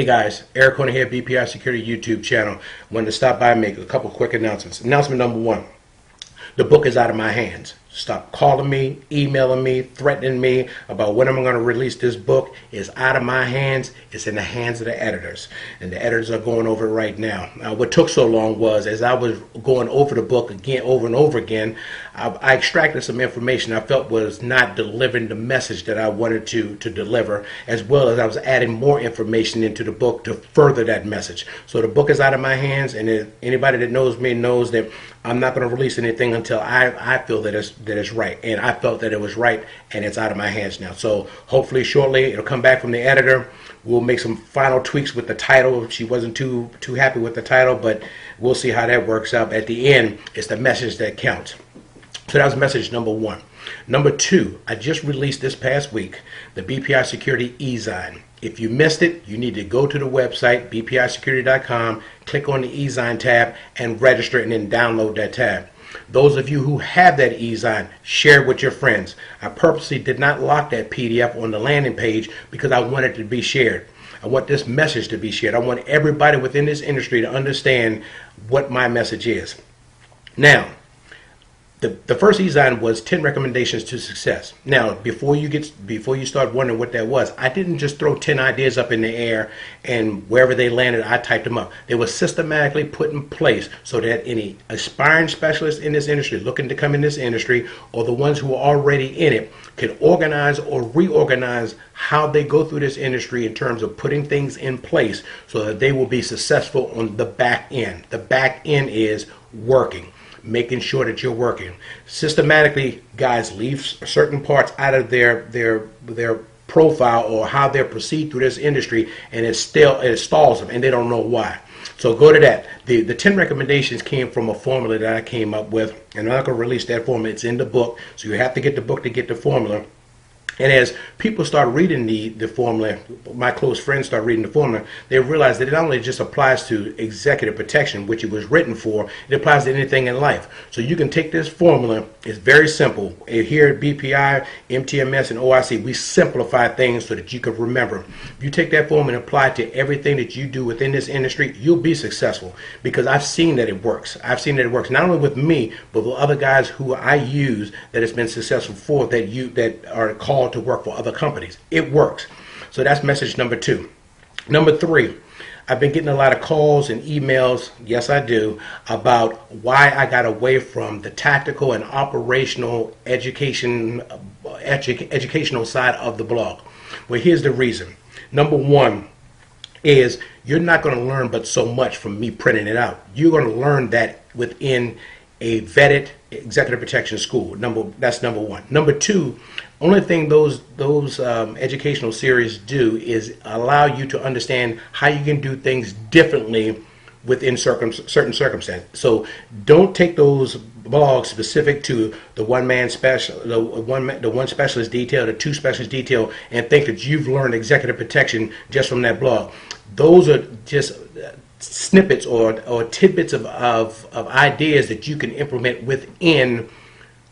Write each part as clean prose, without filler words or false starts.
guys, Eric Corner here, BPI Security YouTube channel. Wanted to stop by and make a couple quick announcements. Announcement number one, the book is out of my hands. Stop calling me, emailing me, threatening me about when I'm going to release this book. It's out of my hands. It's in the hands of the editors. And the editors are going over it right now. What took so long was, as I was going over the book again, over and over again, I extracted some information I felt was not delivering the message that I wanted to deliver, as well as I was adding more information into the book to further that message. So the book is out of my hands, and anybody that knows me knows that I'm not going to release anything until I feel that it's right. And I felt that it was right, and it's out of my hands now. So hopefully shortly it'll come back from the editor. We'll make some final tweaks with the title. She wasn't too happy with the title, but we'll see how that works out. At the end, it's the message that counts. So that was message number one. Number two, I just released this past week the BPI Security Ezine. If you missed it, you need to go to the website, bpisecurity.com, click on the Ezine tab, and register, and then download that tab. Those of you who have that Ezine, share it with your friends. I purposely did not lock that PDF on the landing page because I want it to be shared. I want this message to be shared. I want everybody within this industry to understand what my message is. Now, the first Ezine was 10 recommendations to success. Now, before you start wondering what that was, I didn't just throw 10 ideas up in the air and wherever they landed, I typed them up. They were systematically put in place so that any aspiring specialists in this industry, looking to come in this industry, or the ones who are already in it, can organize or reorganize how they go through this industry in terms of putting things in place so that they will be successful on the back end. The back end is working. Making sure that you're working systematically. Guys leave certain parts out of their profile or how they proceed through this industry, and it stalls them, and they don't know why. So go to that. The 10 recommendations came from a formula that I came up with, and I'm not going to release that formula. It's in the book, so you have to get the book to get the formula. And as people start reading the formula, my close friends start reading the formula, they realize that it not only just applies to executive protection, which it was written for, it applies to anything in life. So you can take this formula. It's very simple. Here at BPI, MTMS, and OIC, we simplify things so that you can remember. If you take that formula and apply it to everything that you do within this industry, you'll be successful, because I've seen that it works. I've seen that it works not only with me, but with other guys who I use that has been successful for, that are called to work for other companies. It works. So that's message number two. Number three, I've been getting a lot of calls and emails, yes I do, about why I got away from the tactical and operational educational side of the blog. Well, here's the reason. Number one is you're not going to learn but so much from me printing it out. You're going to learn that within a vetted executive protection school. That's number one. Number two, only thing those educational series do is allow you to understand how you can do things differently within certain circumstances. So don't take those blogs specific to the one specialist detail, the two specialist detail, and think that you've learned executive protection just from that blog. Those are just snippets or tidbits of ideas that you can implement within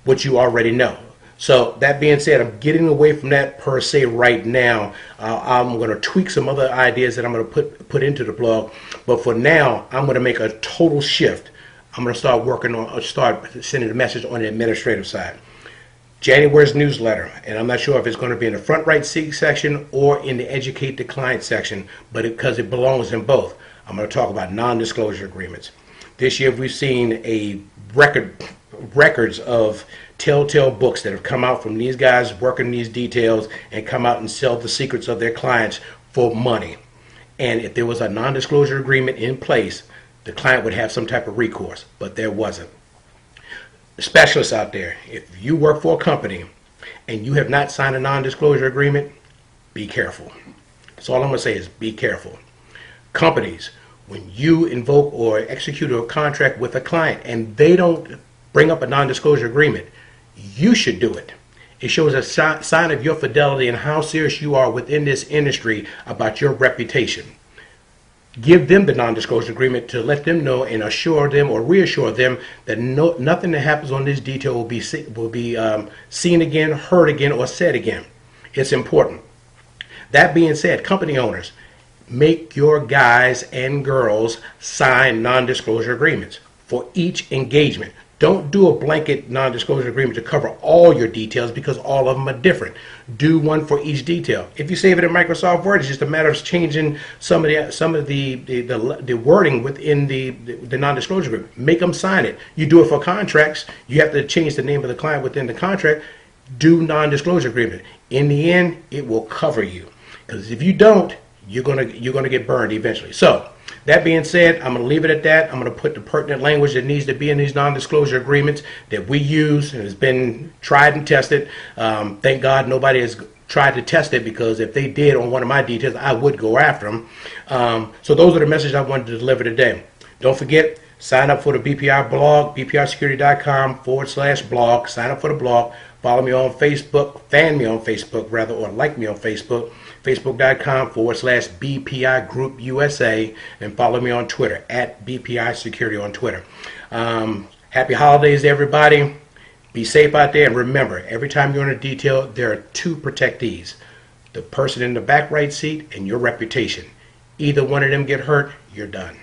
what you already know. So that being said, I'm getting away from that per se right now. I'm going to tweak some other ideas that I'm going to put into the blog, but for now I'm going to make a total shift. I'm going to start sending a message on the administrative side. January's newsletter, and I'm not sure if it's going to be in the front right section or in the educate the client section, but because it belongs in both. I'm going to talk about non-disclosure agreements. This year we've seen a records of telltale books that have come out from these guys working these details and come out and sell the secrets of their clients for money. And if there was a non-disclosure agreement in place, the client would have some type of recourse, but there wasn't. Specialists out there, if you work for a company and you have not signed a non-disclosure agreement, be careful. That's all I'm going to say is be careful. Companies, when you invoke or execute a contract with a client and they don't bring up a non-disclosure agreement, you should do it. It shows a sign of your fidelity and how serious you are within this industry about your reputation. Give them the non-disclosure agreement to let them know and assure them or reassure them that nothing that happens on this detail will be seen again, heard again, or said again. It's important. That being said, company owners, make your guys and girls sign non-disclosure agreements for each engagement. Don't do a blanket non-disclosure agreement to cover all your details, because all of them are different. Do one for each detail. If you save it in Microsoft Word, it's just a matter of changing some of the wording within the non-disclosure agreement. Make them sign it. You do it for contracts. You have to change the name of the client within the contract. Do non-disclosure agreement. In the end, it will cover you. Because if you don't, you're gonna get burned eventually. So, that being said, I'm going to leave it at that. I'm going to put the pertinent language that needs to be in these non-disclosure agreements that we use and has been tried and tested. Thank God nobody has tried to test it, because if they did on one of my details, I would go after them. So those are the messages I wanted to deliver today. Don't forget, sign up for the BPI blog, bpisecurity.com/blog. Sign up for the blog. Follow me on Facebook, fan me on Facebook rather, or like me on Facebook, facebook.com/BPI Group USA, and follow me on Twitter @BPI Security on Twitter. Happy holidays to everybody. Be safe out there, and remember, every time you're in a detail, there are two protectees: the person in the back right seat and your reputation. Either one of them get hurt, you're done.